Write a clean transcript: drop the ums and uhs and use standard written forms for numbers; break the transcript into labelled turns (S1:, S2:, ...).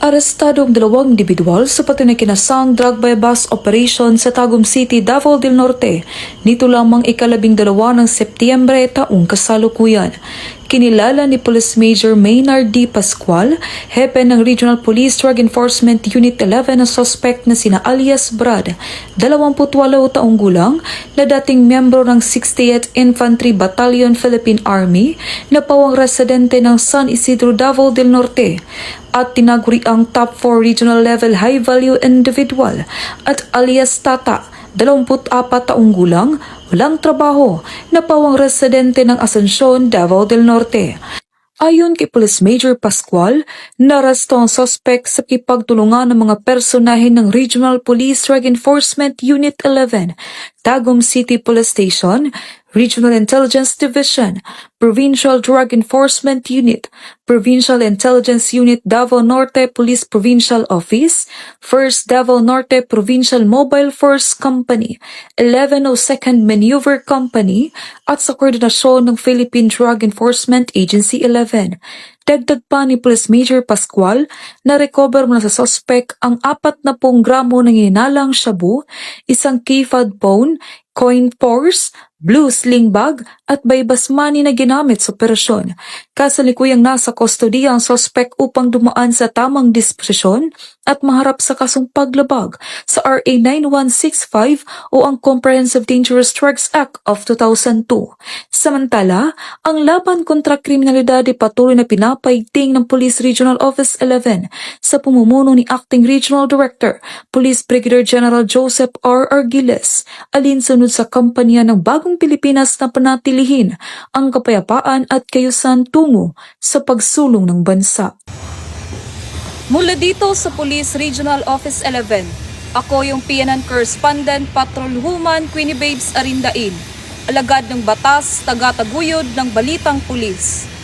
S1: Arestado ang dalawang individual sa patinakinasang drug by bus operation sa Tagum City, Davao del Norte nito lamang ika-12 ng Setyembre taong kasalukuyan. Kinilala ni Police Major Maynard D. Pascual, hepe ng Regional Police Drug Enforcement Unit 11 na suspect na sina alias Brad, 28 taong gulang, na dating miyembro ng 68th Infantry Battalion Philippine Army na pawang residente ng San Isidro, Davao del Norte, at tinaguri ang top 4 regional level high value individual at alias Tata, 24 taong gulang, walang trabaho, na pawang residente ng Asuncion, Davao del Norte. Ayon kay Police Major Pascual, narasto ang suspect sa kipagtulungan ng mga personahe ng Regional Police Drug Enforcement Unit 11, Tagum City Police Station, Regional Intelligence Division, Provincial Drug Enforcement Unit, Provincial Intelligence Unit Davao Norte Police Provincial Office, 1st Davao Norte Provincial Mobile Force Company, 1102nd Maneuver Company, at sa koordinasyon ng Philippine Drug Enforcement Agency 11. Dagdag pa ni Police Major Pascual na recover mula sa suspect ang 40 gramo ng hinalang shabu, isang keypad phone, coin purse, blue sling bag at baybas money na ginamit sa operasyon. Kasalikuyang nasa kustodiya ang suspect upang dumaan sa tamang disposisyon at maharap sa kasong paglabag sa RA 9165 o ang Comprehensive Dangerous Drugs Act of 2002. Samantala, ang laban kontra kriminalidad ay patuloy na pinapaigting ng Police Regional Office 11 sa pamumuno ni Acting Regional Director, Police Brigadier General Joseph R. Argiles, alinsunod sa kampanya ng Bagong Pilipinas na panatilihin ang kapayapaan at kayusan tungo sa pagsulong ng bansa. Mula dito sa Police Regional Office 11, ako yung PNN Correspondent Patrolwoman Queenie Babes Arindain, alagad ng batas, taga-taguyod ng Balitang Pulis.